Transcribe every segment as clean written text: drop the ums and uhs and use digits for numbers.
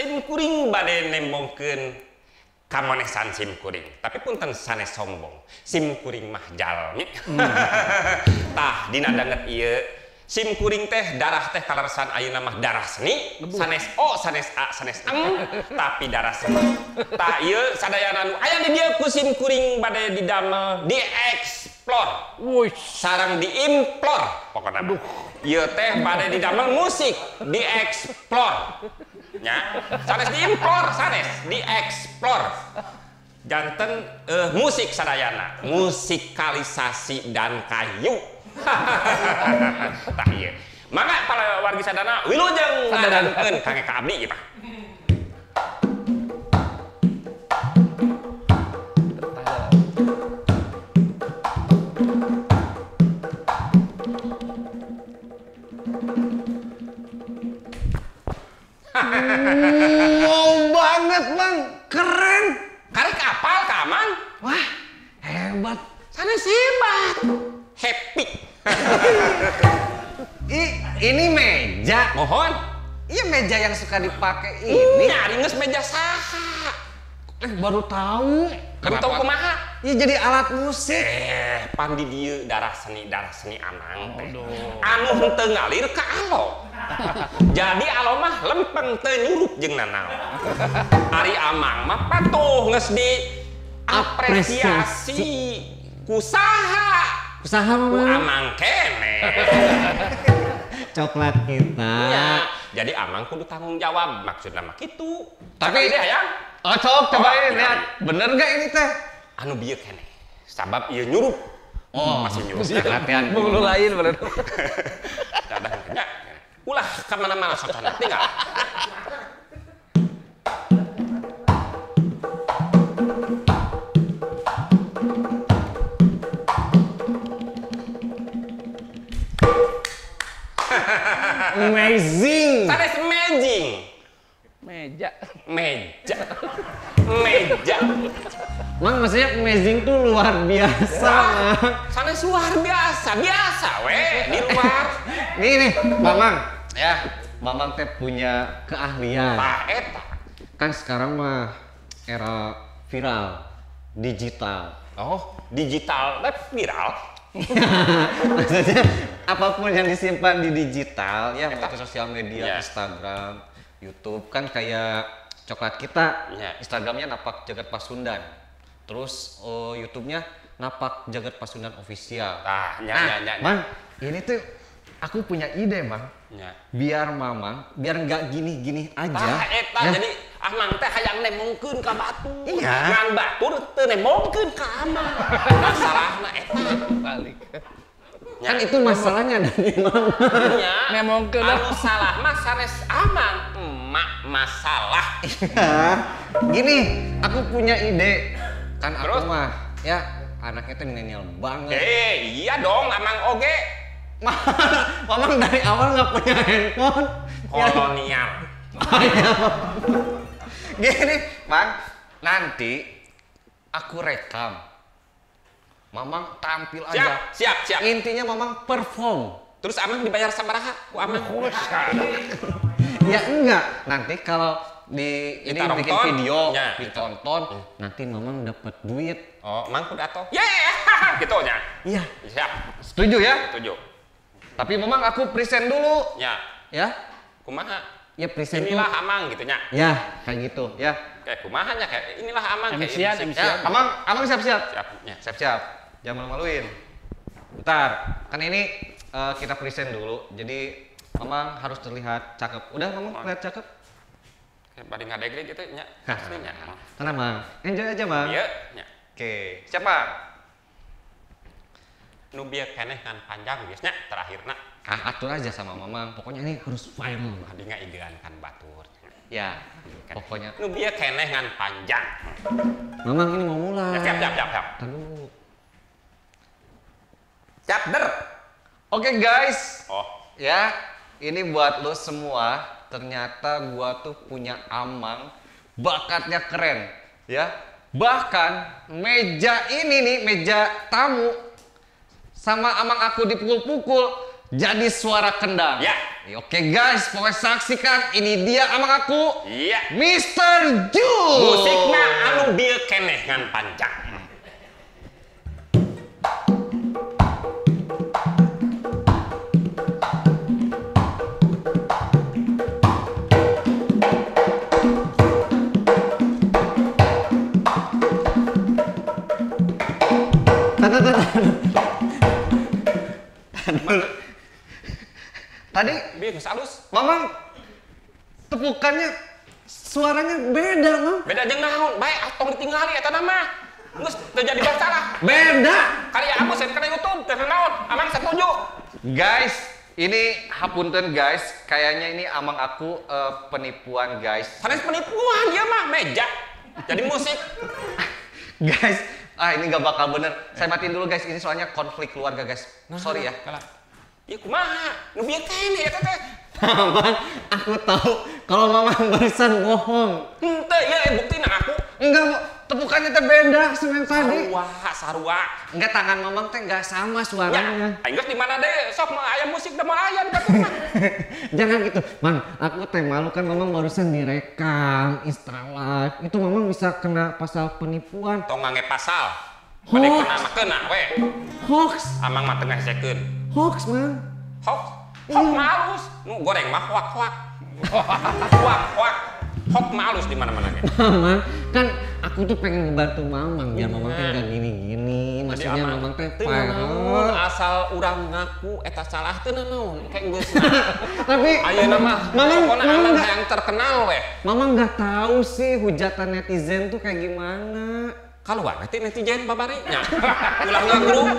simkuring bade nembongkeun kamonesan simkuring. Tapi punten sanes sombong. Simkuring mah jalmi. Tah dina danget ieu simkuring teh darah teh kalarsan ayeuna mah darah seni, sanes O, sanes A, sanes M, tapi darah seni. Tah ieu sadayana nu aya di dieu ku simkuring bade didamel, dieksplor. Sareng diimplor pokona. Ieu teh bade didamel musik, dieksplor. Nya, sanes diimplor, sanes dieksplor. Janten musik sadayana, musikalisasi dan kayu. Tah ieu. Mangga para wargi sadana wilujeng ngadankeun kangge ka abdi ieu tah. Wow banget bang, keren. Karek apal ka Amang? Wah, hebat. Sanes hebat. Happy. Ini meja. Mohon. Iya meja yang suka dipakai ini. Nyaringes meja saha. Baru tahu. Baru tahu kumaha? Iya jadi alat musik. Pan di dieu darah seni Amang teh. Anu henteu ngalir ka alo. Jadi alo mah lempeng teu nyurup jeung nanaon. Ari Amang mah patuh geus di apresiasi kusaha. Usaha Amang kene. Coklat kita. Ya, jadi Amang kudu tanggung jawab maksudna mah kitu. Tapi ide hayang. Oh, cok, cobain lihat. Bener nggak ini teh? Anu bieu kene. Sabab ieu nyurup. Oh, masih nyurup. latihan. Bulu lain bener. Dadang nya. Ulah ka mana-mana socana tinggal. Amazing. Sanes amazing. Meja. Mang maksudnya amazing tuh luar biasa. Sanes luar biasa we di luar. Nih, Mamang. Ya, Mamang teh punya keahlian. Tah eta. Kan sekarang mah era viral, digital. Oh, digital viral. Maksudnya apapun yang disimpan di digital ya, mau itu sosial media, Ya. Instagram, YouTube kan kayak coklat kita. Ya. Instagramnya Napak Jagat Pasundan. Terus YouTube-nya Napak Jagat Pasundan Official. Tah nya. Mang, ini tuh aku punya ide, Mang. Nya. Biar Mamang, biar nggak gini-gini aja. Tah eta ya. jadi Amang teh hayang nemongkeun ka batu. Iya. Ngan batur teu nemongkeun ka Amang. Masalahna eta. Balik. Kan itu masalahnya dari Mamang. Nya. Nemongkeun. Anu salah mah sanes Amang. Emak masalah. Gini, aku punya ide. Kan aku Terus? mah ya anaknya tuh milenial banget. Iya dong, Amang oge Mamang dari awal nggak punya handphone. kolonial. Gini, Mang, nanti aku rekam. Mamang tampil aja. Siap. Intinya Mamang perform. Terus Amang dibayar sabaraha ku Amang? Ya enggak. Nanti kalau ini Ditarongton. bikin video, Ya, ditonton, nanti Mamang dapat duit. Oh, Mang kudu atoh. Gitu nya. Iya. Siap. Setuju ya? Setuju. Tapi Mamang aku present dulu. Ya. Ya? Kumaha? Ya present Inilah tuh. Amang gitu nya. Ya, kayak gitu, ya. Kayak kumaha nya kayak inilah Amang kayak Emisian, ini. emisian. Ya, Amang siap-siap. Siap. Ya. Siap-siap. Jangan malu-maluin. Bentar, kan ini kita present dulu. Jadi Mamang harus terlihat cakep. Udah Mamang terlihat cakep? Kayak bari ngadegre gitu nya. Hah. Aslinya. Tenang Mang, enjoy aja Mang. Iya nya. Oke, siapa? Nu bieu keneh kan panjang geus nya terakhirna. Atur aja sama Mamang. Pokoknya ini harus viral. Tadi ngaidean kan batur. Ya, pokoknya. Nu bieu keneh ngan panjang. Mamang ini mau mulai. Ya, siap. Tahan dulu. Siap der. Oke guys, Oh, ya ini buat lo semua. Ternyata gua tuh punya Amang, bakatnya keren, ya. Bahkan meja ini nih, meja tamu sama Amang aku dipukul-pukul jadi suara kendang. ya. Oke guys, pokoknya saksikan ini dia amang aku. Iya. Mr. Jul. Musikna anu bieu keneh ngan panjang. Tadi Geus halus. Mamang tepukannya suaranya beda, Mam. Beda jeung naon? Bae atong ditinggali eta mah. Geus teu jadi masalah. Beda. Kali aku sen kana YouTube teu naon? Amang setuju. Guys, ini hapunten guys, kayaknya ini amang aku penipuan guys. Sanes penipuan dia mah meja. Jadi musik. Guys, ini gak bakal bener. Saya matiin dulu guys, ini soalnya konflik keluarga guys. Sorry ya. Ya kumaha? Nu bieu keneh eta teh. Mamang, aku tahu kalau Mamang barusan bohong. Henteu ya buktina aku. Enggak, tepukannya teh beda semen tadi. Sarua. Enggak, tangan Mamang teh enggak sama suaranya. Ya, geus di mana deh? Sok mah aya musik da mah aya di batur mah. Jangan gitu, Mang. Aku teh malu kan Mamang barusan direkam Instra Live. Itu Mamang bisa kena pasal penipuan. Tong ngangge pasal. Bade kena mah kena we. Hoax. Amang mah teu ngasekeun. Hoax, Mang. Hoax. Hoax mah halus. Nu goreng mah hoak. Hoak. Hoax mah halus di mana-mana ge. Mamang, kan aku tuh pengen ngebantu Mamang biar Mamang teh enggak gini-gini. Maksudnya Mamang teh naon asal urang ngaku eta salah teu naon. Kayak geus. Tapi ayeuna mah pokona aman hayang terkenal we. Mamang nggak tahu sih hujatan netizen tuh kayak gimana. Kaluar nanti netizen babarinya. Ulah ngagrup.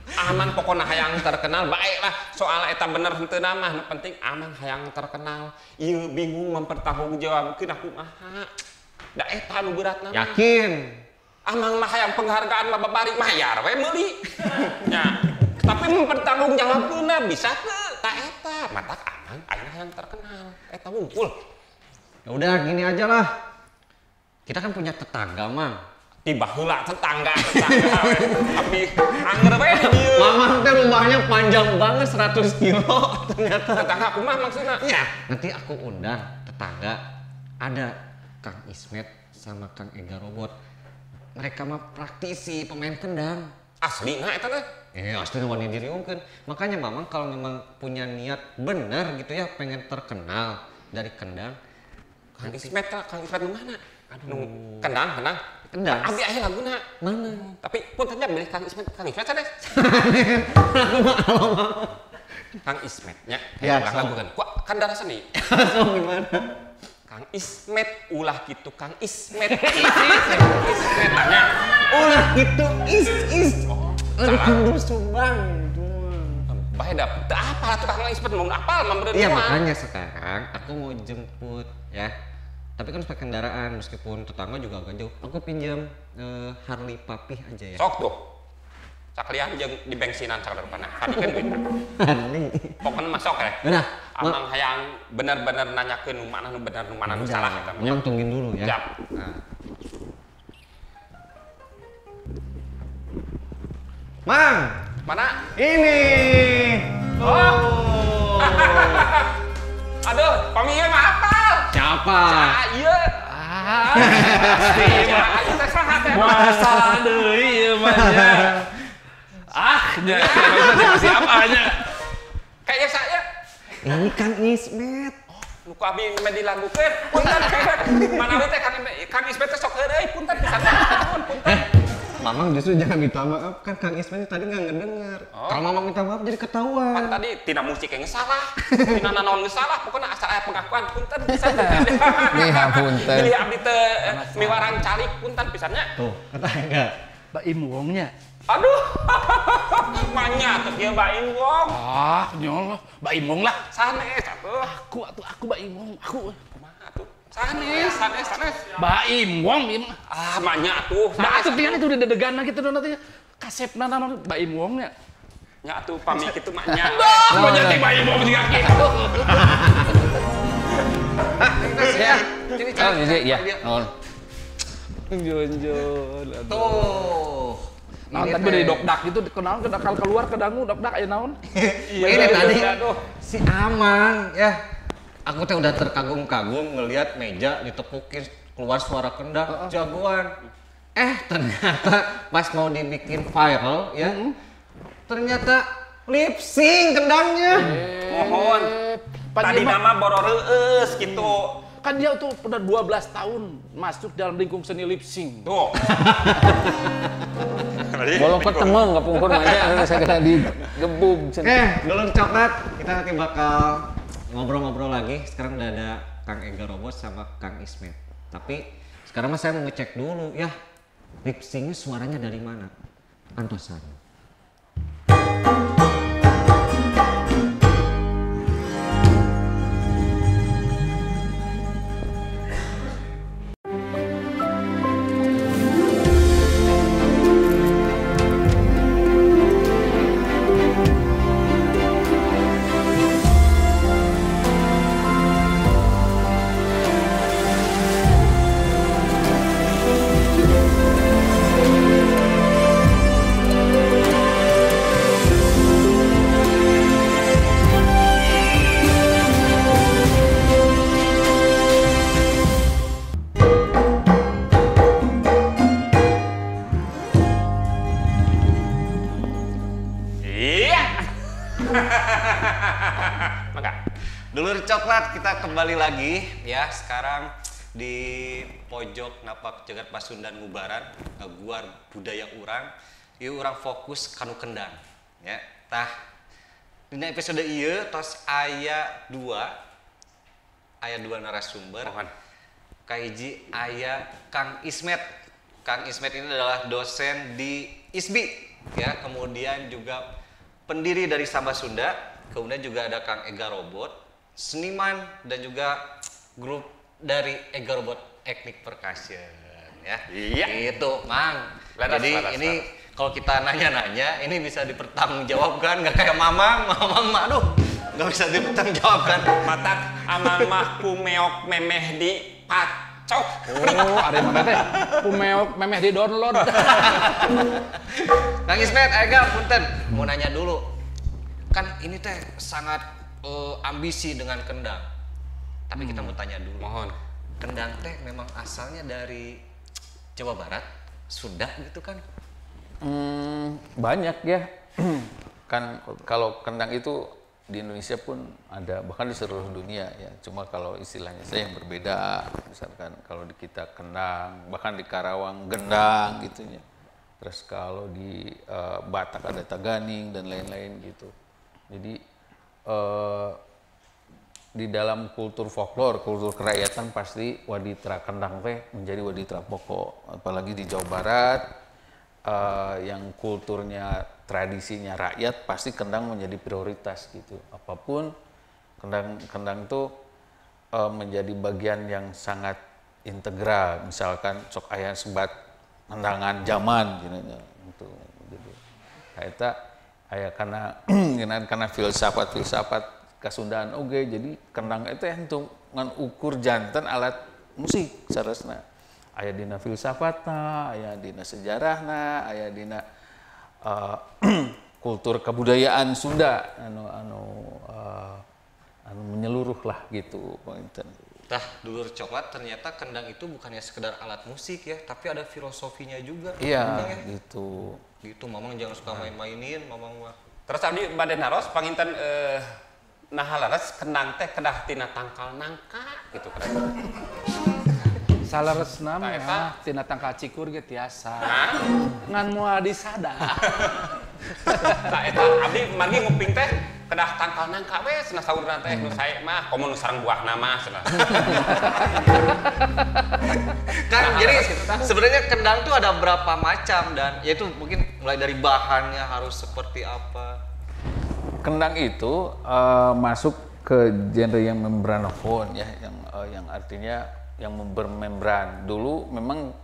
Aman pokona hayang terkenal baiklah soal eta bener henteu mah nu penting aman hayang terkenal. Ieu bingung mempertanggungjawabkeun aku maha. Da eta nu beratna. Yakin? Amang mah hayang penghargaan mah babari mayar we meuli. Nya, tapi mempertanggungjawabkeunna bisa teu ta eta. Matak aman ayeuna hayang terkenal. Eta wungkul. Ya udah gini aja lah. Kita kan punya tetangga, Mang. Tiba heula tetangga we. Tapi anger we di dieu. Mamang teh rumahnya panjang banget 100 kilo ternyata. Tetangga kumaha maksudna? Iya, nanti aku undang tetangga. Ada Kang Ismet sama Kang Ega Robot. Mereka mah praktisi pemain kendang. Aslina eta teh. Asli wani diriungkeun. Makanya Mamang kalau memang punya niat bener gitu ya pengen terkenal dari kendang. Kang Ismet nu mana? Nu kendang. Kendang. Abi aya laguna. Mana? Tapi puntennya milih Kang Ismet sanes. Aku mah Kang Ismet nya. Ya, lagu kan. Ku kandara seni. so gimana? Kang Ismet ulah kitu Kang Ismet. Ismet tanya. Ulah gitu is. Salah. Kundur sumbang. Bae da teu apal atuh Kang Ismet mun apal mah bener. Iya makanya sekarang aku mau jemput ya. Tapi kan pakai kendaraan meskipun tetangga juga agak jauh. Aku pinjam Harley Papih aja ya. Sok tuh. Sakalian jeung di bensinan sakarepana. Tadi kan duit. Harley. Pokoknya masuk ya. Udah. Amang hayang bener-bener nanyakeun nu mana nu bener nu mana nu salah eta. Memang tungguin dulu ya. Siap. Nah. Mang, Mana? ini. Oh. Aduh, pamieu mah apal. Siapa? Ieu. Pasti Masalah deui ieu mah nya. Nya siapa nya? Kayak saya. Ini Kang Ismet. Nu ku abi mah dilagukeun. Punten manawi teh Kang Ismet teh sok heureuy punten pisan. Punten. Mamang justru jangan minta maaf kan Kang Ismet tadi nggak ngedenger. Kalau Mamang minta maaf jadi ketahuan. Kan tadi tina musik yang salah, tina naon geus salah, pokoknya asal aya pengakuan punten pisan. Nih punten. Jadi abdi teh miwarang calik punten pisannya. Tuh, kata enggak. Baim wongnya. Aduh. Manya tuh kieu bain wong. Nyolong. Baim wong lah. Sanes atuh. Aku baim wong. Aku. Kumaha atuh? Sanes. Baim wong ieu mah. Manya atuh. Da atuh pian itu udah dedegan gitu nanti kasepna naon baim wongnya. Nya atuh pami kitu manya. Mau jadi baim wong juga gitu. Ya. Ini ya. Jonjon. Tuh. Nah, Ini tadi teh. dari dokdak itu kenal keluar ke dangu dokdak aya naon? Ini tadi aduh. si Amang ya. Aku teh udah terkagum-kagum ngelihat meja ditepukin keluar suara kendang jagoan. Ternyata pas mau dibikin viral ya. Ternyata lip sync kendangnya. Mohon. Tadi nama bororeueus gitu. Kan dia tuh udah 12 tahun masuk dalam lingkup seni lip sync. Tuh. Bolong ketemu nggak pungkur aja, saya kena digebug. Dulur coklat, kita nanti bakal ngobrol-ngobrol lagi. Sekarang udah ada Kang Ega Robot sama Kang Ismet. Tapi sekarang mas saya mau ngecek dulu ya, lip syncnya suaranya dari mana? Antosan. Iya. Maka. Dulur coklat, kita kembali lagi ya. Sekarang di pojok napak jagat Pasundan Ngubaran, Guar Budaya Urang. Ieu urang fokus kanu kendang ya. Tah dina episode ieu tos aya 2 narasumber. Mohon. Kahiji aya Kang Ismet. Kang Ismet ini adalah dosen di ISBI ya, kemudian juga pendiri dari Samba Sunda. Kemudian juga ada Kang Ega Robot, seniman dan juga grup dari Ega Robot Ethnic Percussion ya. Iya. Itu, Mang. Laras, Jadi laras, ini kalau kita nanya-nanya, ini bisa dipertanggungjawabkan, nggak kayak Mamang, aduh, nggak bisa dipertanggungjawabkan. Matak amang mah kumeok memeh di pacok. Oh, ada yang teh pumeok memeh di download. Kang Ismet, Ega, punten, mau nanya dulu. Kan ini teh sangat ambisi dengan kendang. Tapi kita mau tanya dulu. Mohon. Kendang teh memang asalnya dari Jawa Barat, Sunda gitu kan? Banyak ya. Kan kalau kendang itu di Indonesia pun ada, bahkan di seluruh dunia ya. Cuma kalau istilahnya saya yang berbeda. Misalkan kalau di kita kendang, bahkan di Karawang gendang gitu ya. Terus kalau di Batak ada taganing dan lain-lain gitu. Jadi di dalam kultur folklore, kultur kerakyatan pasti waditra kendang teh menjadi waditra pokok. Apalagi di Jawa Barat yang kulturnya tradisinya rakyat, pasti kendang menjadi prioritas gitu. Apapun kendang tuh menjadi bagian yang sangat integral. Misalkan sok aya sebat kendangan zaman gitu. Jadi eta aya karena filsafat Kasundaan oge. Jadi kendang itu entung ngan ukur janten alat musik saresna. Aya dina filsafatna, aya dina sejarahna, aya dina kultur kebudayaan Sunda anu menyeluruh lah gitu pointen. Tah, dulur coklat, ternyata kendang itu bukannya sekedar alat musik ya, tapi ada filosofinya juga. Iya, kendang ya. gitu. Gitu, Mamang jangan suka main-mainin, Mamang mah. Terus abdi bade naros panginten nah laras kendang teh kedah tina tangkal nangka gitu keren. Salaresna Nah, eta. mah tina tangkal cikur ge tiasa. Hah? Ngan moal disada. Tah eta abdi margi nguping teh kedah tangkal nangka we cenah saurna teh nu sae mah komo nu sareng buahna mah cenah. Kan Nah, jadi terus gitu, tah. sebenarnya kendang tuh ada berapa macam dan yaitu mungkin mulai dari bahannya harus seperti apa. Kendang itu masuk ke genre yang membranofon ya, yang artinya yang bermembran. Dulu memang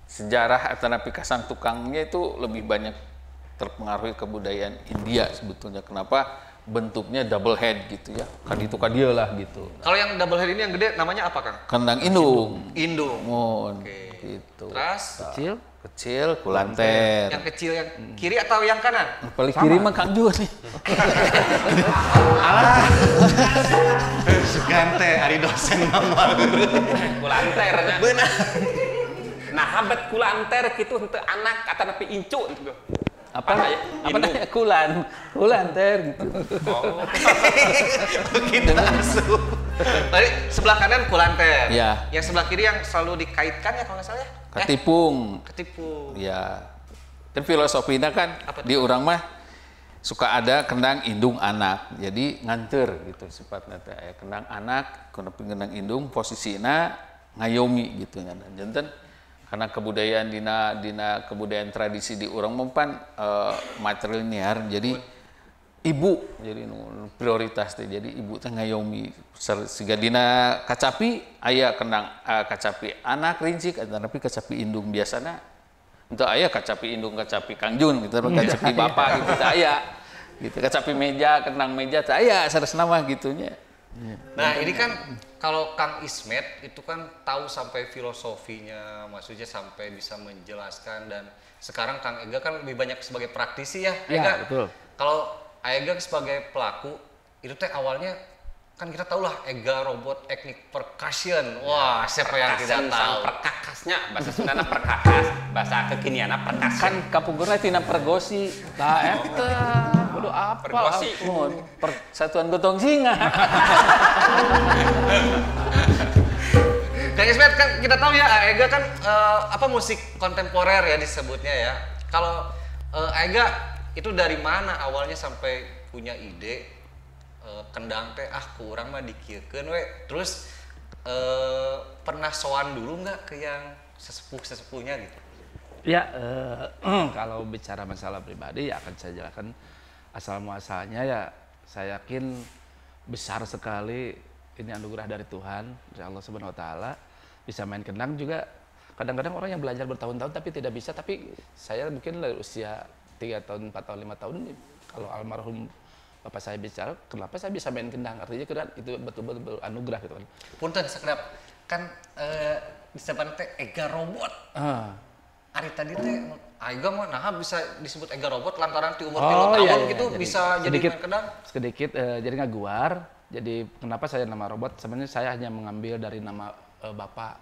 sejarah atau kasang tukangnya itu lebih banyak terpengaruhi kebudayaan India sebetulnya. Kenapa bentuknya double head gitu ya? Kaditu kadia lah gitu. Kalau yang double head ini yang gede namanya apa, Kang? Kendang indung. Indung. Mohon Oke. gitu. Terus Kecil. kecil kulanter. Yang kecil yang kiri atau yang kanan? Paling kiri mah Kang Jun nih. Sugante ari dosen mah. Kulanter nya. Benar. Nah, habet kulanter kitu henteu anak kata nepi incu gitu. Apa namanya kulanter gitu. Oh. Kita langsung. Tadi sebelah kanan kulanter. Iya. Yang sebelah kiri yang selalu dikaitkan ya kalau nggak salah ya? Ketipung. Ketipu. Ya. Kan filosofinya kan Apa tuh? di urang mah suka ada kendang indung anak. Jadi nganter gitu sifatnya teh. Kendang anak, kendang indung posisina ngayomi gitu nya. Janten karena kebudayaan dina kebudayaan tradisi di urang mempan matrilinear jadi ibu jadi prioritas teh jadi ibu teh ngayomi siga dina kacapi aya kendang kacapi anak rincik tapi kacapi indung biasana untuk aya kacapi indung kacapi Kang Jun gitu kacapi bapak gitu teh aya gitu kacapi meja kendang meja teh aya saresna mah gitunya. Nah ini kan kalau Kang Ismet itu kan tahu sampai filosofinya, maksudnya sampai bisa menjelaskan dan sekarang Kang Ega kan lebih banyak sebagai praktisi ya. Iya, Ega, betul. Kalau Ega sebagai pelaku itu teh awalnya kan kita tahu lah Ega robot teknik percussion. Wah siapa yang tidak tahu? Perkakasnya bahasa Sundana perkakas, bahasa kekinianna perkakas. Kan kapungkurna tina pergosi. Tah eta kudu apa? Pergosi. Persatuan Gotong Singa. Kang Ismet kan kita tahu ya Ega kan apa musik kontemporer ya disebutnya ya. Kalau Ega itu dari mana awalnya sampai punya ide kendang teh kurang mah dikiekeun we. Terus pernah sowan dulu nggak ke yang sesepuh-sesepuhnya gitu? Ya, kalau bicara masalah pribadi ya akan saya jelaskan asal muasalnya ya saya yakin besar sekali ini anugerah dari Tuhan, dari Allah Subhanahu wa taala. Bisa main kendang juga kadang-kadang orang yang belajar bertahun-tahun tapi tidak bisa, tapi saya mungkin dari usia 3 tahun, 4 tahun, 5 tahun kalau almarhum bapak saya bicara, kenapa saya bisa main kendang? Artinya kan itu betul-betul anugerah gitu kan. Punten sekedap kan disebut teh Ega robot. Ari tadi teh Ega mah nah bisa disebut Ega robot lantaran di umur 3 tahun gitu jadi bisa jadi sedikit, main kendang. Sedikit jadi ngaguar. Jadi kenapa saya nama robot? Sebenarnya saya hanya mengambil dari nama bapak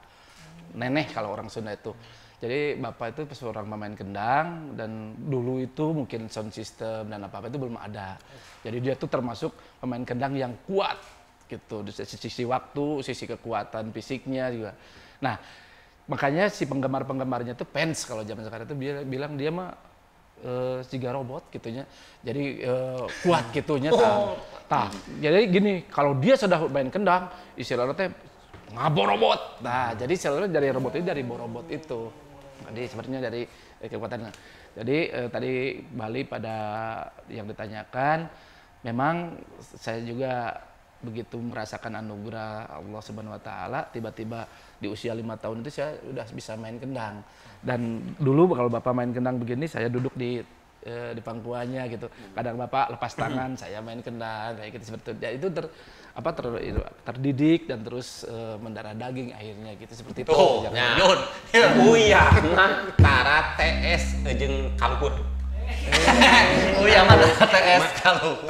neneh kalau orang Sunda itu. Jadi bapak itu seorang pemain kendang dan dulu itu mungkin sound system dan apa-apa itu belum ada. Jadi dia tuh termasuk pemain kendang yang kuat gitu di sisi waktu, sisi kekuatan fisiknya juga. Nah, makanya si penggemar-penggemarnya tuh fans kalau zaman sekarang itu bilang dia mah siga robot gitunya. Jadi kuat gitunya tah. Jadi gini, kalau dia sudah main kendang, istilahnya teh ngabo robot. Nah, jadi istilahnya dari robot itu dari borobot itu. Jadi sebenarnya dari kekuatan. Jadi tadi Bali pada yang ditanyakan, memang saya juga begitu merasakan anugerah Allah Subhanahu wa taala, tiba-tiba di usia 5 tahun itu saya udah bisa main kendang. Dan dulu kalau Bapak main kendang begini, saya duduk di pangkuannya gitu. Kadang Bapak lepas tangan, saya main kendang kayak gitu seperti itu. Ya, itu terdidik dan terus mendarah daging akhirnya gitu seperti itu. Tuh, Jangan- Yun. Uya mah tara TS jeung kampur. Oh iya mana TS kalau.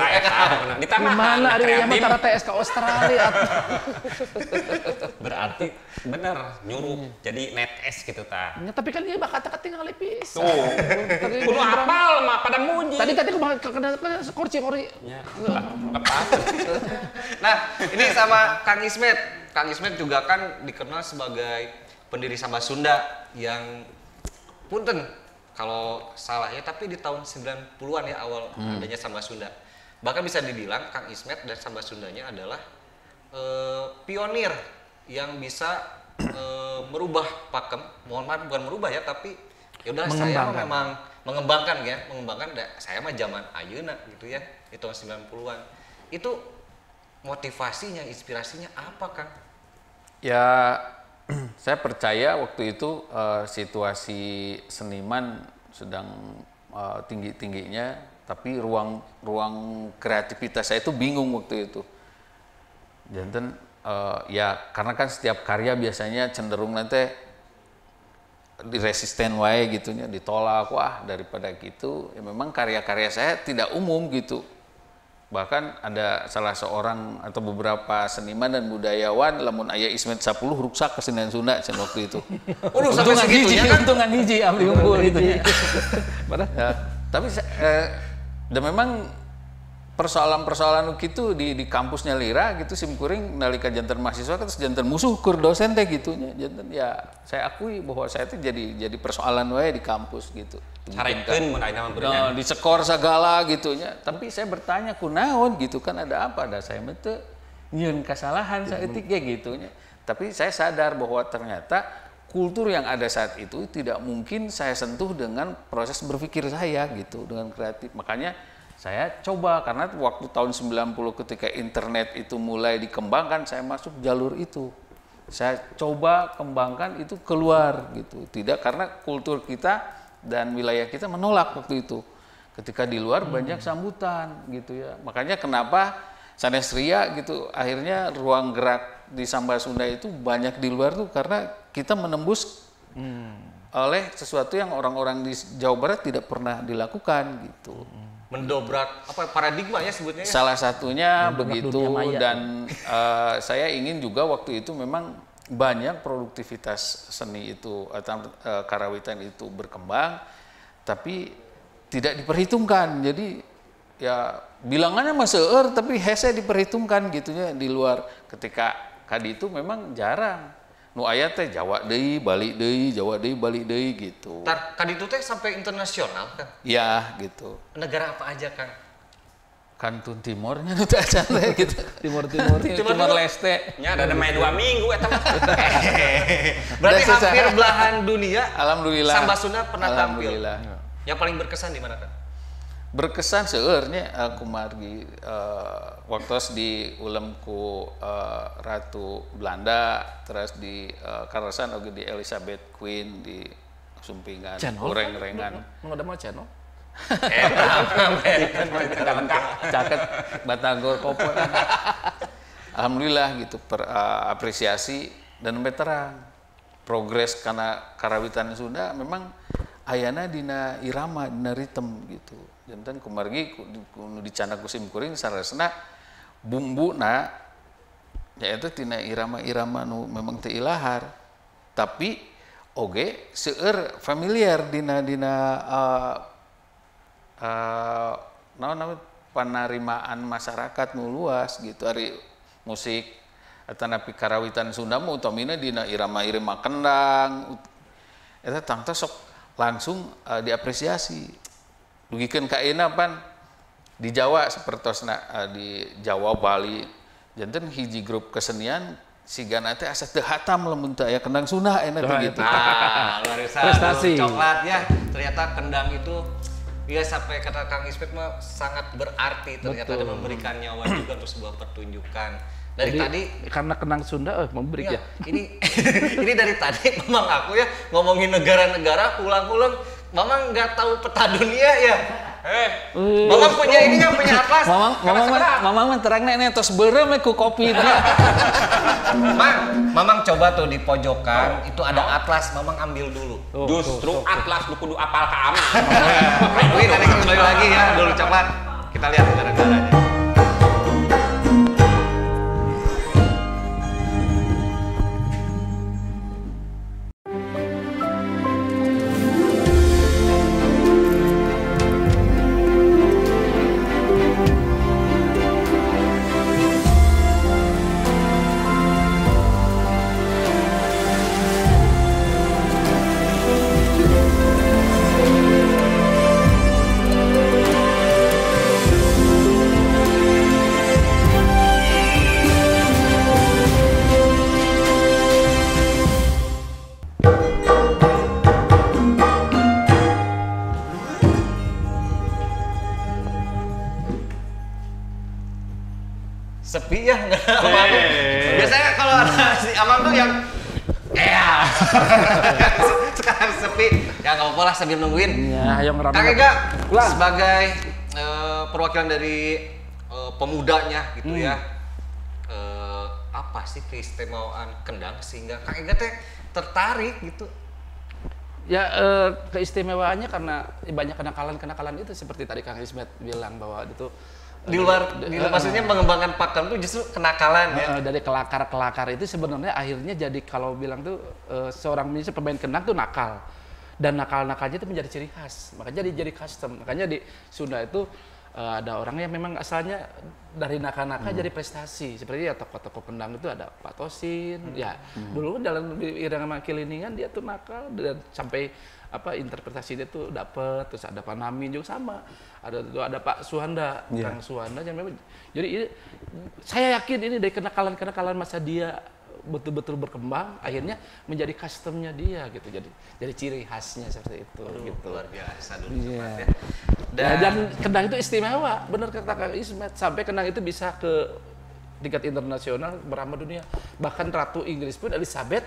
Ditambah Gimana ada yang antara TS ke Australia? berarti bener nyuruh jadi netes gitu ta. Ya, tapi kan dia bakal tinggal lipis. Tuh. Kudu apal mah pada muji. Tadi aku kena kurci. Ya, apa? Nah, ini sama Kang Ismet. Kang Ismet juga kan dikenal sebagai pendiri Samba Sunda yang punten kalau salah ya, tapi di tahun 90-an ya awal adanya Samba Sunda. Bahkan bisa dibilang Kang Ismet dan Samba Sundanya adalah pionir yang bisa merubah pakem. Mohon maaf bukan merubah ya, tapi ya udah saya memang mengembangkan saya mah zaman ayeuna gitu ya di tahun 90-an. Itu motivasinya, inspirasinya apa, Kang? Ya, saya percaya waktu itu situasi seniman sedang tinggi-tingginya, tapi ruang kreativitas saya itu bingung waktu itu. Janten ya karena kan setiap karya biasanya cenderung nanti resisten wae gitunya, ditolak, wah daripada gitu ya memang karya-karya saya tidak umum gitu. Bahkan ada salah seorang atau beberapa seniman dan budayawan lamun aya Ismet 10 ruksak kesenian Sunda can waktu itu. Udah sampai segitunya kan? Untungan hiji abdi unggul gitu ya. Ya, tapi dan memang persoalan-persoalan gitu di kampusnya Lira gitu simkuring nalika janten mahasiswa terus janten musuh keur dosen teh gitunya. Janten ya saya akui bahwa saya itu jadi persoalan wae di kampus gitu. Carekeun mun ayeuna mah Nah, beureunya. disekor segala gitunya. Tapi saya bertanya kunaon gitu kan ada apa? Ada saya mah teu nyieun kesalahan saeutik ya gitunya. Tapi saya sadar bahwa ternyata kultur yang ada saat itu tidak mungkin saya sentuh dengan proses berpikir saya gitu, dengan kreatif. Makanya saya coba karena waktu tahun 90 ketika internet itu mulai dikembangkan, saya masuk jalur itu. Saya coba kembangkan itu keluar gitu. Tidak karena kultur kita dan wilayah kita menolak waktu itu. Ketika di luar banyak sambutan gitu ya. Makanya kenapa sanes ria gitu akhirnya ruang gerak di Samba Sunda itu banyak di luar tuh karena kita menembus oleh sesuatu yang orang-orang di Jawa Barat tidak pernah dilakukan gitu. Mendobrak apa paradigma ya sebutnya ya? Salah satunya Mendobrak begitu dunia maya. dan saya ingin juga waktu itu memang banyak produktivitas seni itu atau karawitan itu berkembang tapi tidak diperhitungkan. Jadi ya bilangannya mah seueur tapi hese diperhitungkan gitunya di luar. Ketika kadi itu memang jarang. Nu aya teh Jawa deui, Bali deui, Jawa deui, Bali deui gitu. Tar kaditu teh sampai internasional kan? Ya gitu. Negara apa aja Kang? Kantun Timornya nu teh acan teh gitu. Timur Leste. Nya ada main 2 minggu eta mah. Berarti Dan hampir belahan dunia Alhamdulillah. Samba Sunda pernah tampil. Alhamdulillah. Yang paling berkesan di mana Kang? Berkesan seueurnya kumargi waktu di ulem ku Ratu Belanda terus di Karasan oge di Elizabeth Queen di Sumpingan ureng-rengan Nu ada mah channel. caket Batagor Kopo. Alhamdulillah gitu apresiasi dan terang progres karena karawitan Sunda memang ayana dina irama dina ritem gitu. Janten kumargi kudu dicana ku simkuring sarasna bumbuna yaitu tina irama-irama nu memang teu ilahar tapi oge seueur familiar dina panerimaan masyarakat nu luas gitu ari musik atanapi karawitan Sunda mah utamina dina irama-irama kendang eta tangta sok langsung diapresiasi. Dugikeun ka ayeuna pan di Jawa sapertosna di Jawa Bali janten hiji grup kesenian sigana teh asa teu hatam lamun teu aya kendang Sunda enak gitu. Nah, luar biasa. Prestasi. Coklat ya. Ternyata kendang itu ya sampai kata Kang Ismet mah sangat berarti ternyata Betul. ada memberikan nyawa juga untuk sebuah pertunjukan. Dari Jadi, tadi karena kenang Sunda memberi ya, ya. ini dari tadi memang aku ya ngomongin negara-negara ulang-ulang Mamang nggak tahu peta dunia ya. Mamang punya ini nggak punya atlas? Mamang terang nek tos beureum ku kopi teh. Mamang coba tuh di pojokan itu ada atlas, Mamang ambil dulu. Justru atlas lu kudu apal ka aman. Wih, nanti kembali lagi ya dulu coklat. Kita lihat negara-negaranya. Sepi ya nggak ada apa-apa. Biasanya kalau ada si Amang tuh yang sekarang sepi ya nggak apa-apa lah sambil nungguin. Ya, ayo ngerame. Kang Ega sebagai perwakilan dari pemudanya gitu ya, apa sih keistimewaan kendang sehingga Kang Ega teh tertarik gitu Ya keistimewaannya karena banyak kenakalan-kenakalan itu seperti tadi Kang Ismet bilang bahwa itu Di luar maksudnya mengembangkan pakem tuh justru kenakalan ya. dari kelakar itu sebenarnya akhirnya jadi kalau bilang tuh seorang pemain kendang tuh nakal. Dan nakal-nakalnya itu menjadi ciri khas, makanya jadi custom. Makanya di Sunda itu ada orang yang memang asalnya dari nakal-nakal jadi prestasi. Seperti ya tokoh-tokoh kendang itu ada Pak Tosin, ya dulu dalam irama Kiliningan dia tuh nakal dan sampai interpretasi dia tuh dapet. Terus ada Pak Nami juga sama, ada Pak Suhanda, Kang Suhanda yang memang. Jadi saya yakin ini dari kenakalan masa dia betul-betul berkembang akhirnya menjadi customnya dia gitu, jadi ciri khasnya seperti itu. Gitu. Luar biasa dulu Yeah. ya. Dan kendang itu istimewa, benar kata Kang Ismet, sampai kendang itu bisa ke tingkat internasional bernama dunia, bahkan Ratu Inggris pun Elizabeth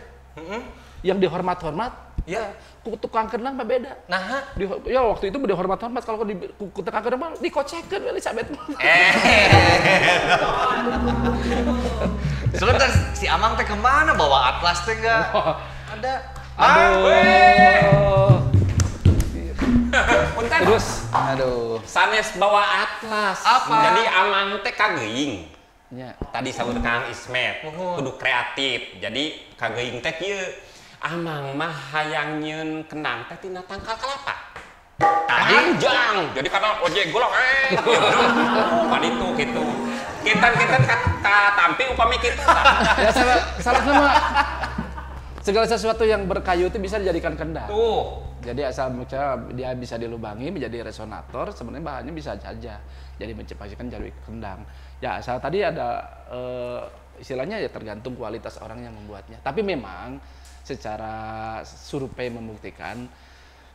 yang dihormat-hormat. Ya, tukang kendang mah beda. Nah, Ya waktu itu dihormat-hormat, kalau di tukang kendang mah dikocekkan Elizabeth. sebentar si Amang teh kemana bawa atlas teh enggak? Ada. Aduh. Punten. Terus, aduh. Sanes bawa atlas. Apa? Jadi amang teh kageing. Ya. Tadi sabut Kang Ismet, kudu kreatif. Jadi kageing teh kieu. Amang mah hayang nyeun kendang teh tina tangkal kelapa. Panjang. Jadi karena ojek golok pan itu gitu. Kintan tampi upami kitu. Ya salah sama segala sesuatu yang berkayu itu bisa dijadikan kendang. Tuh. Jadi asal misalnya dia bisa dilubangi menjadi resonator, sebenarnya bahannya bisa saja jadi menciptakan jadi kendang. Ya asal tadi ada istilahnya ya tergantung kualitas orang yang membuatnya. Tapi memang secara survei membuktikan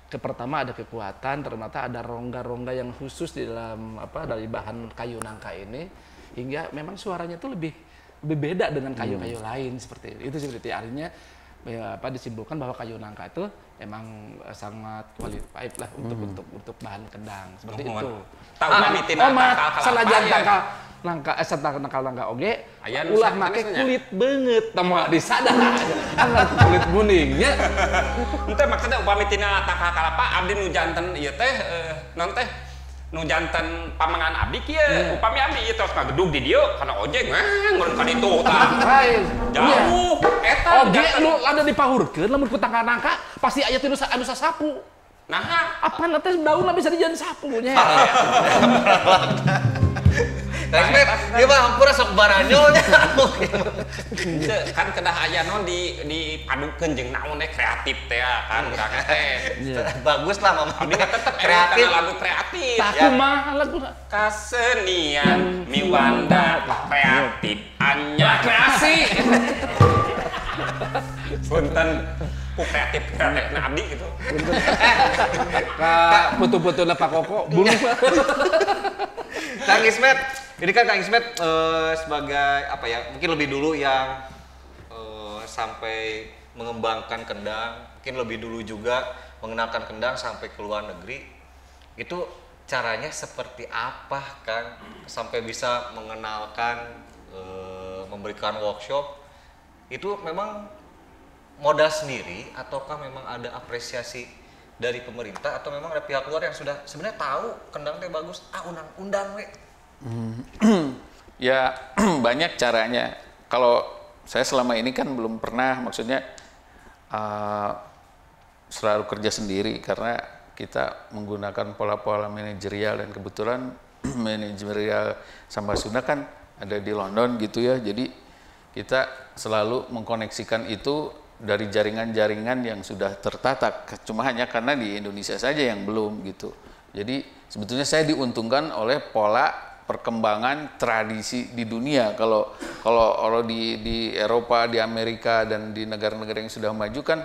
pertama ada kekuatan, ternyata ada rongga-rongga yang khusus di dalam dari bahan kayu nangka ini, hingga memang suaranya itu lebih beda dengan kayu-kayu lain seperti itu. Seperti artinya ya, disimpulkan bahwa kayu nangka itu emang sangat qualified lah untuk bahan kendang seperti itu. Tahu mamitin selajan tangkal nangka oge ulah make kulit banget tama disadar kulit kuningnya. Henteu maksudna upami tina tangkal kalapa abdi nu janten ieu teh naon teh nu janten pamangan abdi kieu upami abdi ieu tos ngagedug di dieu kana ojek ngeureun ka ditu tah. Jauh eta oge lu ada dipahurkeun lamun ku tangkal nangka pasti aya tinu anu sasapu. Nah, apa nanti daunna bisa dijadian sapu nya. Ismet, ieu mah hampura sok baranyolnya. Kan kedah aya naon dipadukeun jeung naon kreatif teh kan urang teh. Bagus lah Mama. Abdi tetep kreatif. lagu kreatif. Tak kumaha lagu Kasenian miwanda kreatif anyar kreasi. Punten ku kreatif na abdi gitu. Ka putu-putuna Pak Koko bulu. Kang Ismet, ini kan Kang Ismet sebagai apa ya? Mungkin lebih dulu yang sampai mengembangkan kendang, mungkin lebih dulu juga mengenalkan kendang sampai ke luar negeri. Itu caranya seperti apa Kang sampai bisa mengenalkan memberikan workshop? Itu memang modal sendiri ataukah memang ada apresiasi dari pemerintah atau memang ada pihak luar yang sudah sebenarnya tahu kendang teh bagus, undang we. Ya banyak caranya. Kalau saya selama ini kan belum pernah, maksudnya selalu kerja sendiri karena kita menggunakan pola-pola manajerial dan kebetulan manajerial Samba Sunda kan ada di London gitu ya. Jadi kita selalu mengkoneksikan itu dari jaringan-jaringan yang sudah tertata, cuma hanya karena di Indonesia saja yang belum gitu. Jadi sebetulnya saya diuntungkan oleh pola perkembangan tradisi di dunia. Kalau di Eropa, di Amerika dan di negara-negara yang sudah maju kan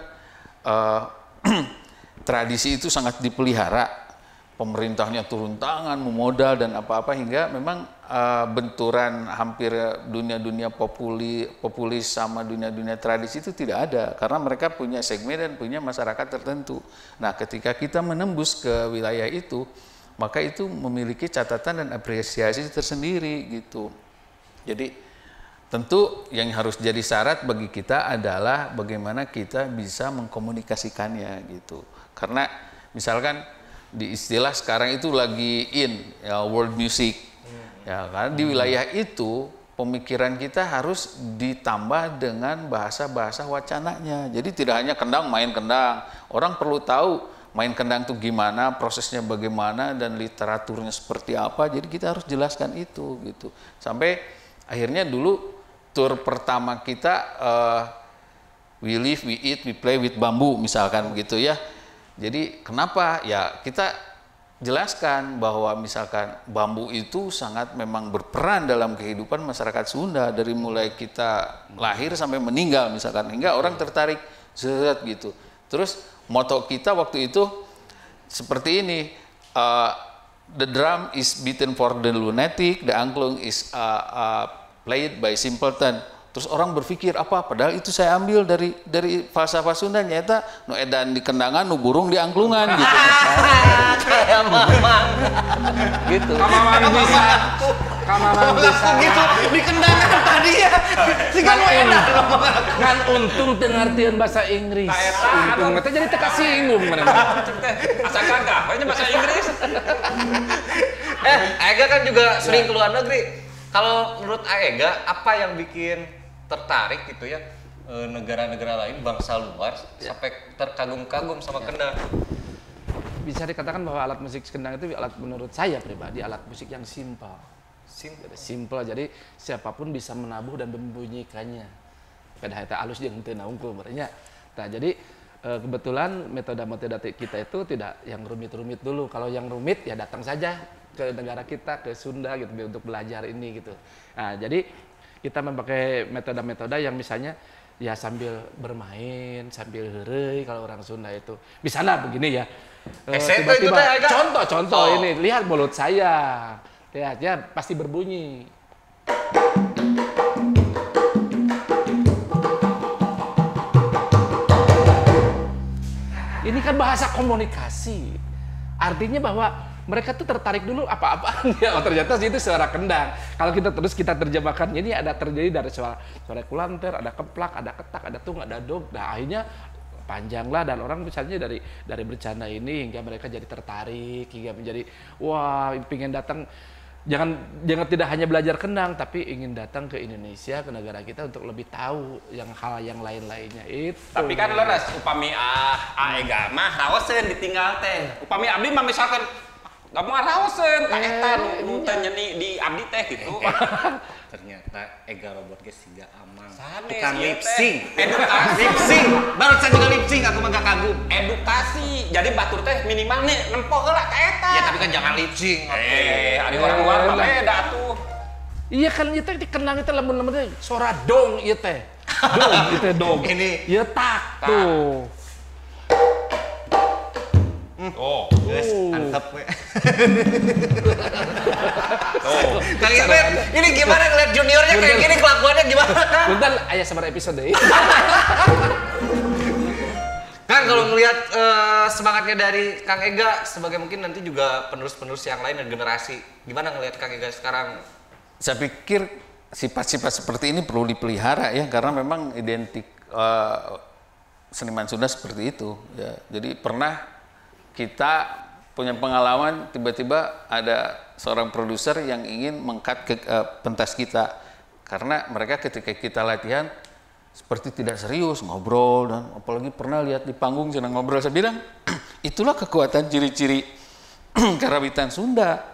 tradisi itu sangat dipelihara. Pemerintahnya turun tangan, memodal dan apa-apa hingga memang benturan hampir dunia-dunia populis sama dunia-dunia tradisi itu tidak ada karena mereka punya segmen dan punya masyarakat tertentu. Nah, ketika kita menembus ke wilayah itu, maka itu memiliki catatan dan apresiasi tersendiri gitu. Jadi tentu yang harus jadi syarat bagi kita adalah bagaimana kita bisa mengkomunikasikannya gitu. Karena misalkan di istilah sekarang itu lagi ya, world music. Ya, karena di wilayah itu pemikiran kita harus ditambah dengan bahasa-bahasa wacananya. Jadi tidak hanya kendang, main kendang. Orang perlu tahu main kendang itu gimana, prosesnya bagaimana, dan literaturnya seperti apa. Jadi kita harus jelaskan itu gitu. Sampai akhirnya dulu tur pertama kita we live, we eat, we play with bambu misalkan begitu ya. Jadi kenapa? Ya kita jelaskan bahwa misalkan bambu itu sangat memang berperan dalam kehidupan masyarakat Sunda dari mulai kita lahir sampai meninggal misalkan, hingga orang tertarik zet gitu. Terus moto kita waktu itu seperti ini, the drum is beaten for the lunatic, the angklung is played by simpleton. Terus orang berpikir apa? Padahal itu saya ambil dari falsafah Sunda, nyata nu edan di kendangan, nu burung di angklungan gitu. Kayak mamang. Gitu. Kamamang bisa. Kamamang bisa. Gitu di kendangan tadi ya. Siga nu edan Kan untung dengartian bahasa Inggris. Untung mah jadi teka singgung mana. Asa gagah, hanya bahasa Inggris. Aega kan juga sering ke luar negeri. Kalau menurut Aega, apa yang bikin tertarik gitu ya negara-negara lain, bangsa luar sampai terkagum-kagum sama kendang? Bisa dikatakan bahwa alat musik kendang itu menurut saya pribadi alat musik yang simpel. Simple, jadi siapapun bisa menabuh dan membunyikannya. Pada eta alus jeung teu naungkul berenya. Nah, jadi kebetulan metode-metode kita itu tidak yang rumit-rumit dulu. Kalau yang rumit ya datang saja ke negara kita, ke Sunda gitu untuk belajar ini gitu. Nah, jadi kita memakai metode-metode yang misalnya ya sambil bermain, sambil heureuy kalau orang Sunda itu. Misalnya begini ya. Tiba-tiba contoh ini, lihat mulut saya. Lihat ya, pasti berbunyi. Ini kan bahasa komunikasi. Artinya bahwa mereka tuh tertarik dulu apa-apaan ya, oh ternyata itu suara kendang. Kalau kita terjemahkan, ini ada terjadi dari suara kulanter, ada keplak, ada ketak, ada tung, ada dog. Nah akhirnya panjang lah, dan orang misalnya dari bercanda ini hingga mereka jadi tertarik, hingga menjadi wah ingin datang. Jangan tidak hanya belajar kendang, tapi ingin datang ke Indonesia, ke negara kita untuk lebih tahu hal yang lain-lainnya itu. Tapi kan leres upami Aega mah raoseun ditinggal teh. Upami abdi mah misalkan gak mau raoseun ka eta nu teh nyeni di abdi teh gitu. Ternyata Ega robot ge siga amang. Sanes, Tukang ieu lip teh. sync. Edukasi. Lip sync. Barusan juga lip sync aku mah gak kagum. Edukasi. Jadi batur teh minimal nih nempo heula ka eta. Ya tapi kan jangan lip sync. Ada orang luar mah beda tuh. Iya kan itu di kendang itu lembut-lembut suara dong ieu teh. Dong itu dong. Ini. Ieu tak tuh. Oh, guys, mantap we. Kang Ismet, ini gimana ngeliat juniornya kayak gini, kelakuannya gimana? Punten aya sabar episode deui. Kan kalau ngelihat semangatnya dari Kang Ega sebagai mungkin nanti juga penerus-penerus yang lain dan generasi, gimana ngelihat Kang Ega sekarang? Saya pikir sifat-sifat seperti ini perlu dipelihara ya, karena memang identik seniman Sunda seperti itu ya. Jadi pernah kita punya pengalaman tiba-tiba ada seorang produser yang ingin meng-cut pentas kita, karena mereka ketika kita latihan seperti tidak serius, ngobrol, dan apalagi pernah lihat di panggung sedang ngobrol. Saya bilang itulah kekuatan ciri-ciri karawitan Sunda.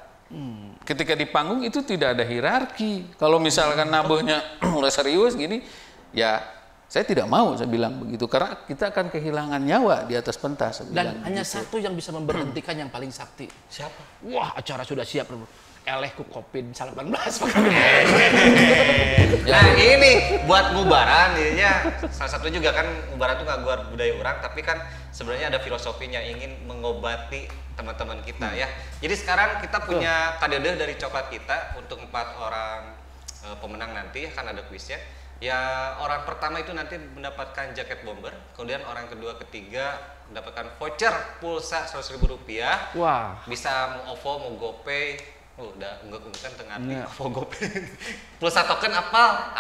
Ketika di panggung itu tidak ada hierarki. Kalau misalkan nabuhnya mulai serius gini, ya saya tidak mau, saya bilang begitu, karena kita akan kehilangan nyawa di atas pentas. Dan hanya satu yang bisa memberhentikan yang paling sakti. Siapa? Wah, acara sudah siap. Eleh ku COVID-19. Nah ini buat ngubaran, ya salah satu juga kan ngubaran tuh nggak guar budaya orang, tapi kan sebenarnya ada filosofinya ingin mengobati teman-teman kita ya. Jadi sekarang kita punya kadedeh dari coklat kita untuk 4 orang pemenang nanti, akan ada kuisnya. Ya orang pertama itu nanti mendapatkan jaket bomber, kemudian orang kedua, ketiga mendapatkan voucher pulsa Rp100.000. Wah. Bisa mau OVO, mau GoPay, Oh, udah ungguk-unggukan tengah Iya. fogop. Pulsa token apal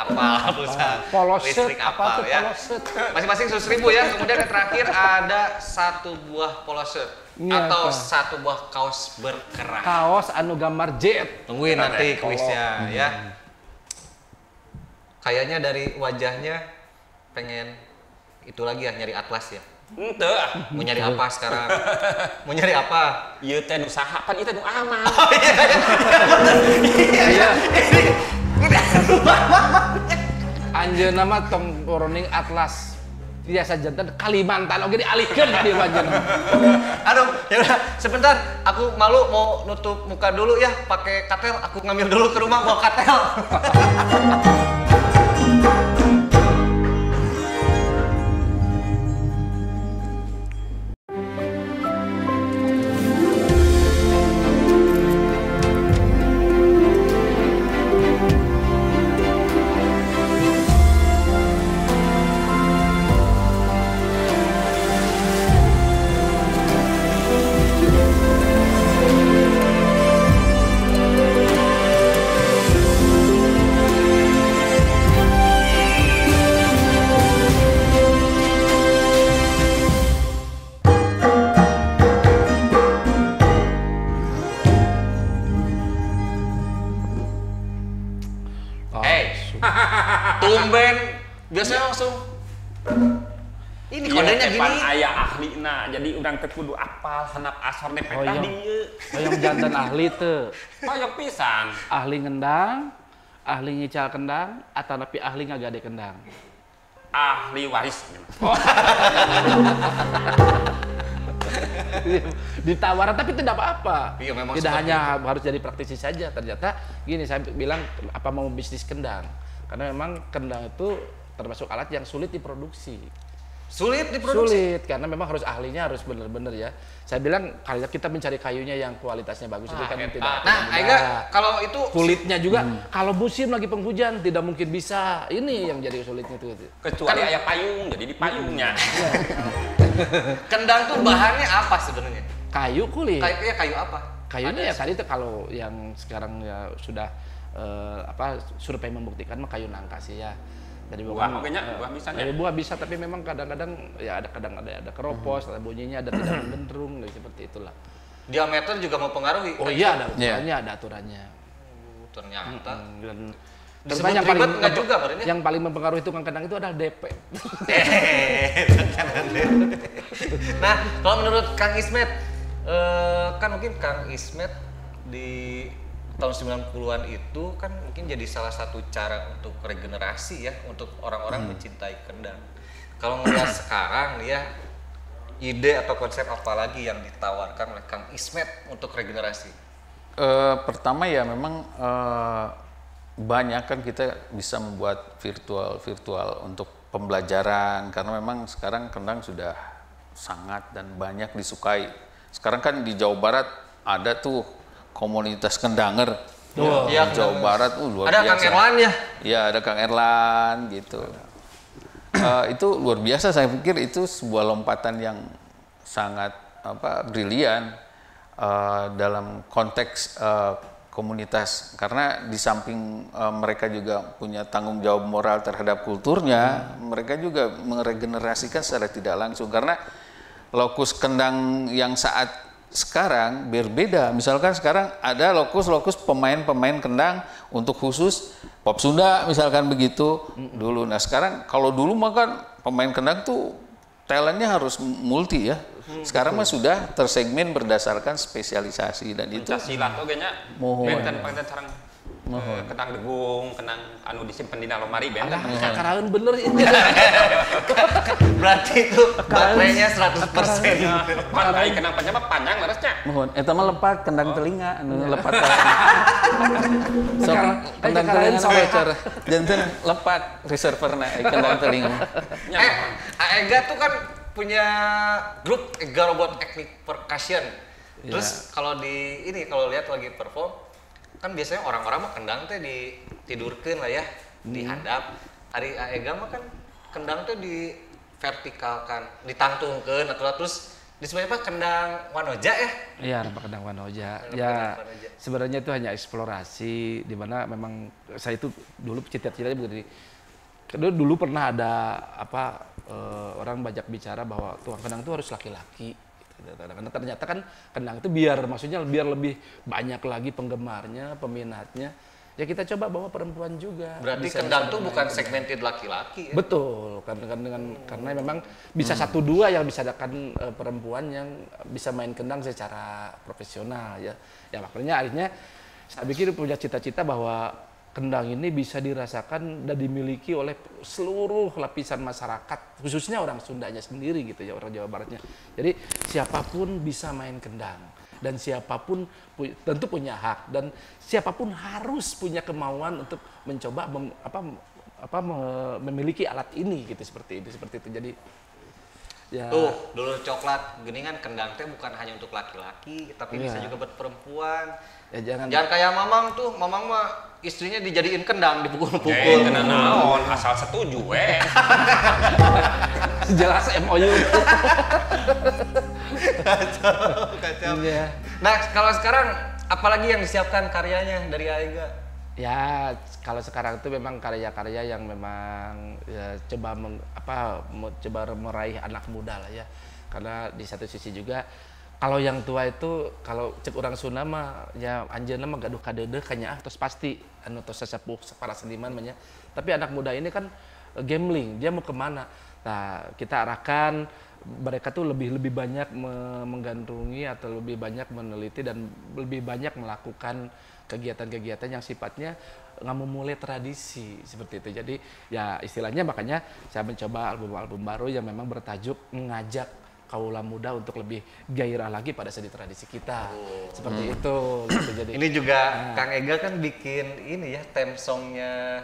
pulsa Poloset, listrik apa tuh apal ya. poloset? Masing-masing 100.000 ya. Kemudian yang terakhir ada 1 buah poloset Iya, atau Pak. 1 buah kaos berkerah. Kaos anu gambar jet. Tungguin nanti Ada. kuisnya ya. Kayaknya dari wajahnya pengen itu lagi ya, nyari atlas ya. Ente ah. Mau nyari apa sekarang? Mau nyari apa? Ieu teh nu saha pan ieu teh nu aman. Iya. Anjeunna mah tong oroning atlas. Biasa jantan Kalimantan oge dialihkeun di wajahna. Aduh, ya udah sebentar. Aku malu mau nutup muka dulu ya pakai katel. Aku ngambil dulu ke rumah bawa katel. Tumben, biasanya langsung. Ini kodenya Ieu teh pan gini. aya ahlina, jadi urang teh kudu apal handap asor nepet Oh, iya. tah dieu. Hoyong jantan ahli teu. Hoyong pisan. Ahli ngendang, ahli ngical kendang, atau tapi ahli ngagade kendang. Ahli waris. Ditawaran tapi tidak apa-apa. Iya, memang Tidak seperti hanya harus jadi praktisi saja. Ternyata gini saya bilang apa mau bisnis kendang. Karena memang kendang itu termasuk alat yang sulit diproduksi. Sulit diproduksi. Sulit karena memang harus ahlinya harus benar-benar ya. Saya bilang kalau kita mencari kayunya yang kualitasnya bagus itu kan tidak. Nah, tidak Ega, mudah. kalau itu Kulitnya juga kalau musim lagi penghujan tidak mungkin bisa. Ini yang jadi sulitnya itu. Kecuali aya payung, jadi di payungnya. kendang tuh bahannya apa sebenarnya? Kayu kulit. Kayu apa? Kayunya ya tadi tuh kalau yang sekarang ya sudah survei membuktikan mah kayu nangka sih ya. Dari Buah oke nya, buah bisa nya. Dari buah bisa tapi memang kadang-kadang ya ada keropos, ada bunyinya, ada tidak menggendrung seperti itulah. Diameter juga mempengaruhi. Oh iya ada aturannya, ada aturannya. Ternyata. Dan Disebut yang ribet nggak juga, Pak, ini? yang paling mempengaruhi tukang kendang itu adalah DP. Nah, kalau menurut Kang Ismet, kan mungkin Kang Ismet di tahun 90-an itu kan mungkin jadi salah satu cara untuk regenerasi ya, untuk orang-orang mencintai kendang. Kalau ngelihat sekarang nih ya, ide atau konsep apa lagi yang ditawarkan oleh Kang Ismet untuk regenerasi? Pertama ya memang banyak kan kita bisa membuat virtual untuk pembelajaran karena memang sekarang kendang sudah sangat dan banyak disukai. Sekarang kan di Jawa Barat ada tuh komunitas kendanger. Iya, Di Jawa Barat luar ada biasa. Kang Erlan ya? Iya, ada Kang Erlan gitu. Itu luar biasa, saya pikir itu sebuah lompatan yang sangat brilian dalam konteks komunitas, karena di samping mereka juga punya tanggung jawab moral terhadap kulturnya, mereka juga meregenerasikan secara tidak langsung, karena lokus kendang yang saat sekarang berbeda. Misalkan sekarang ada lokus pemain-pemain kendang untuk khusus pop Sunda misalkan begitu dulu. Nah sekarang kalau dulu mah kan pemain kendang tuh talentnya harus multi ya. Sekarang mah sudah tersegmen berdasarkan spesialisasi dan itu Silat oge nya. Mohon. Benten sareng kenang degung, kenang anu disimpen dina lomari benten. Sakaraeun bener ini. Berarti itu baterainya 100%. Pan ai kenang panjang mah panjang leres nya. mohon eta mah lepat kendang telinga anu lepat sok kendang Sekarang telinga sampai cara janten lepat reserverna kendang telinga. Ega tuh kan punya grup Ega Robot Ethnic Percussion. Terus kalau kalau lihat lagi perform kan biasanya orang-orang mah kendang teh ditidurkeun lah ya, dihadap. Hari Ega mah kan kendang teh di vertikalkan, ditangtungkeun atau terus Disebutnya apa? Kendang Wanoja ya? Iya, Rampak Kendang Wanoja. Rampak Ya, Kendang Wanoja. sebenarnya itu hanya eksplorasi, di mana memang saya itu dulu cita-citanya begini. Dulu pernah ada orang banyak bicara bahwa tukang kendang itu harus laki-laki. Gitu. Karena ternyata kan kendang itu biar lebih banyak lagi penggemarnya, peminatnya. Ya kita coba bawa perempuan juga. Berarti Bisa kendang tuh main bukan kendang. segmented laki-laki ya? Betul, karena memang bisa satu dua yang bisa adakan perempuan yang bisa main kendang secara profesional ya. Ya makanya akhirnya saya pikir punya cita-cita bahwa kendang ini bisa dirasakan dan dimiliki oleh seluruh lapisan masyarakat, khususnya orang Sundanya sendiri gitu ya, orang Jawa Baratnya. Jadi siapapun bisa main kendang dan siapapun tentu punya hak dan siapapun harus punya kemauan untuk mencoba memiliki alat ini gitu seperti itu. Jadi ya Tuh, dulu coklat geningan kendang teh bukan hanya untuk laki-laki, tapi bisa Iya. juga buat perempuan. ya jangan Kayak Mamang tuh, Mamang mah istrinya dijadiin kendang, dipukul-pukul. Kena naon, asal setuju jelas MOU. Kacau. Iya. Nah, kalau sekarang apalagi yang disiapkan karyanya dari Aega? Ya, kalau sekarang itu memang karya-karya yang memang ya, coba meraih anak muda lah ya. Karena di satu sisi juga kalau yang tua itu kalau cek orang Sunda mah ya anjeunna mah gaduh kadeudeuk kanya terus pasti anu tos sesepuh para seniman mah nya. Tapi anak muda ini kan gambling, dia mau kemana? Nah, kita arahkan mereka tuh lebih banyak menggandrungi atau lebih banyak meneliti dan lebih banyak melakukan kegiatan-kegiatan yang sifatnya nggak memulai tradisi seperti itu. Jadi ya istilahnya makanya saya mencoba album-album baru yang memang bertajuk mengajak kaula muda untuk lebih gairah lagi pada seni tradisi kita. Seperti itu gitu. Jadi Ini juga Kang Ega kan bikin ini ya, theme songnya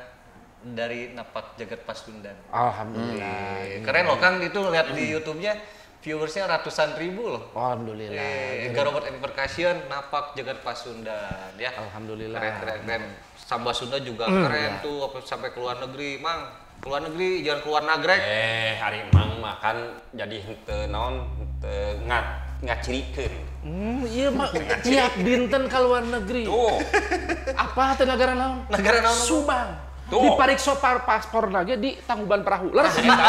dari Napak Jagat Pasundan. alhamdulillah. Keren loh Kang, itu lihat di YouTube-nya viewersnya ratusan ribu loh. Alhamdulillah. Ega Robot and Percussion, Napak Jagat Pasundan ya. Alhamdulillah. Keren. Samba Sunda juga keren tuh, sampai ke luar negeri, Mang. Ke luar negeri, jangan keluar nagrek. hari mang makan jadi henteu naon henteu ngacirikeun. Iya mak, tiap dinten ke luar negeri. Tuh, Apa teh negara naon? Negara naon? Subang. Tuh. Di pariksa paspor lagi di Tangkuban Perahu. Laras Eta.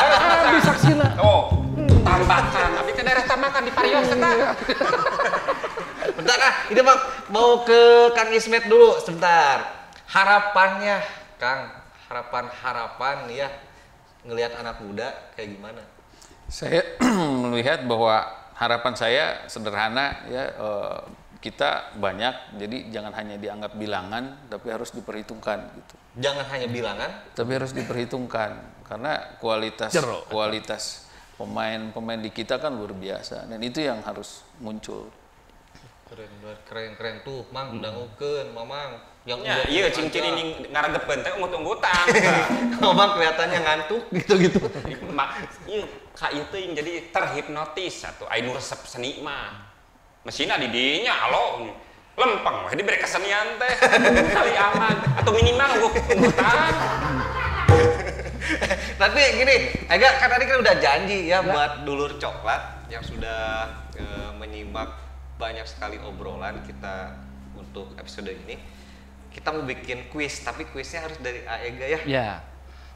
di saksina. oh, tambakan. Abi teh daerah tambakan di Parios eta. Bentar ini Bang, mau ke Kang Ismet dulu sebentar. Harapannya, Kang, harapan ya ngelihat anak muda kayak gimana? Saya melihat bahwa harapan saya sederhana ya, kita banyak, jadi jangan hanya dianggap bilangan, tapi harus diperhitungkan gitu. Jangan hanya bilangan. Tapi harus diperhitungkan karena kualitas pemain di kita kan luar biasa dan itu yang harus muncul. Keren tuh, Mang, dangukeun, Mamang. Yang Ya, iya cincin ini ngaregepeun teh ungut-ungutan. Mamang kelihatannya ngantuk gitu. Iya, ka ieu teuing jadi terhipnotis atuh aya nu resep seni mah. Mesinna di dinya alo lempeng we dibere kesenian teh. Kali aman atau minimal ungut-ungutan. Tapi gini, Ega kan tadi kan udah janji ya buat dulur coklat yang sudah menyimak banyak sekali obrolan kita untuk episode ini. Kita mau bikin kuis, tapi kuisnya harus dari Aega ya. Ya,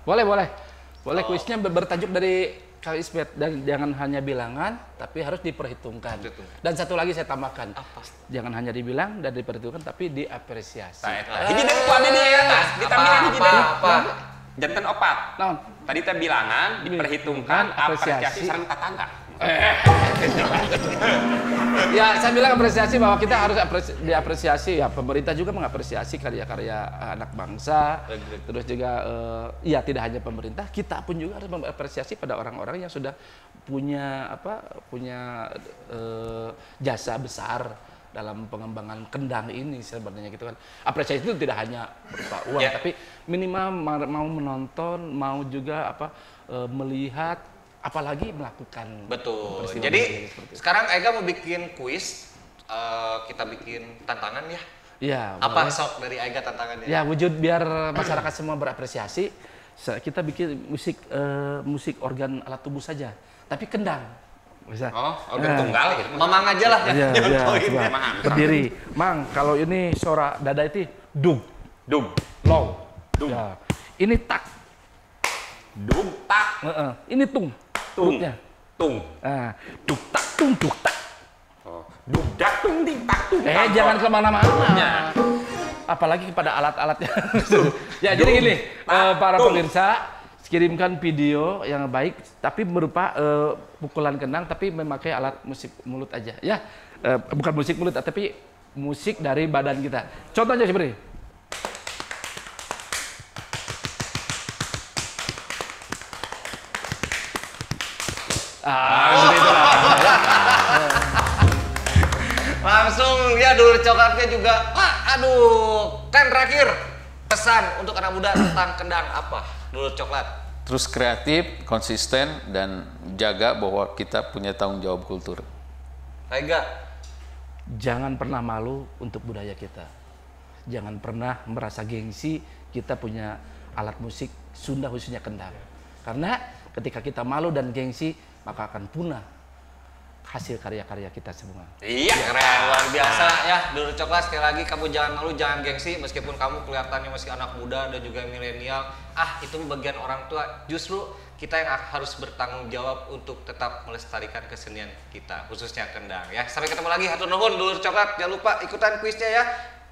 boleh. Kuisnya bertajuk dari Kang Ismet dan jangan hanya bilangan, tapi harus diperhitungkan. Dan satu lagi saya tambahkan, jangan hanya dibilang dan diperhitungkan, tapi diapresiasi. Tah eta. Hiji deui ku abdi di atas, ditambahan hiji deui. Apa? Janten opat. Naon? Tadi teh bilangan, diperhitungkan, apresiasi sareng tetangga. Ya, saya bilang apresiasi bahwa kita harus diapresiasi ya. Pemerintah juga mengapresiasi karya-karya anak bangsa. Terus juga ya tidak hanya pemerintah, kita pun juga harus mengapresiasi pada orang-orang yang sudah punya jasa besar dalam pengembangan kendang ini sebenarnya gitu kan. Apresiasi itu tidak hanya berupa uang, tapi minimal mau menonton, mau juga melihat, apalagi melakukan. Betul. peristiwa Jadi seperti itu. sekarang Ega mau bikin kuis, kita bikin tantangan ya. Ya, Apa boleh. sok dari Ega tantangannya? Ya, wujud biar masyarakat semua berapresiasi, kita bikin musik organ alat tubuh saja, tapi kendang. Bisa. Oh, organ tunggal gitu. Mamang aja lah ya. Iya, iya, coba. Mang. Berdiri. Mang, kalau ini suara dada itu dug, Dug, low. Dug. Ya. Ini tak. dug, tak, Ini tung. tung, Dugnya. tung. Nah, dug tak tung dug tak. Oh, dug, dak, tung, ting, tak, tung. tak. Jangan kemana-mana. Ya. Apalagi kepada alat-alatnya. Ya, jadi gini, para pemirsa, kirimkan video yang baik, tapi berupa pukulan kendang, tapi memakai alat musik mulut aja, ya. Bukan musik mulut, tapi musik dari badan kita. Contohnya seperti ini. Seperti itulah. Langsung ya dulur coklatnya juga. Aduh, kan terakhir pesan untuk anak muda tentang kendang apa? Dulur coklat. Terus kreatif, konsisten, dan jaga bahwa kita punya tanggung jawab kultur. Rega, Jangan pernah malu untuk budaya kita. Jangan pernah merasa gengsi kita punya alat musik Sunda khususnya kendang. Karena ketika kita malu dan gengsi, maka akan punah hasil karya-karya kita semua. Iya, keren, luar biasa ya. Dulur coklat, sekali lagi kamu jangan malu, jangan gengsi, meskipun kamu kelihatannya masih anak muda dan juga milenial. Itu bagian orang tua. Justru kita yang harus bertanggung jawab untuk tetap melestarikan kesenian kita, khususnya kendang ya. Sampai ketemu lagi, hatur nuhun dulur coklat. Jangan lupa ikutan kuisnya ya.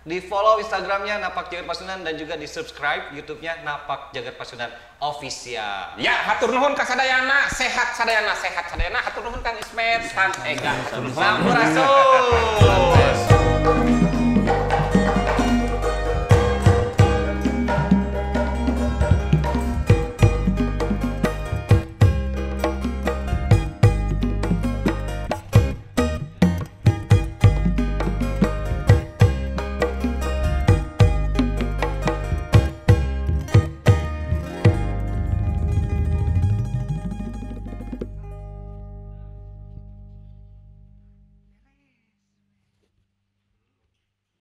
Di follow Instagramnya Napak Jagat Pasundan dan juga di subscribe YouTube-nya Napak Jagat Pasundan Official. Ya, hatur nuhun ka sadayana, sehat sadayana, hatur nuhun Kang Ismet, Kang Ega. Sampurasun.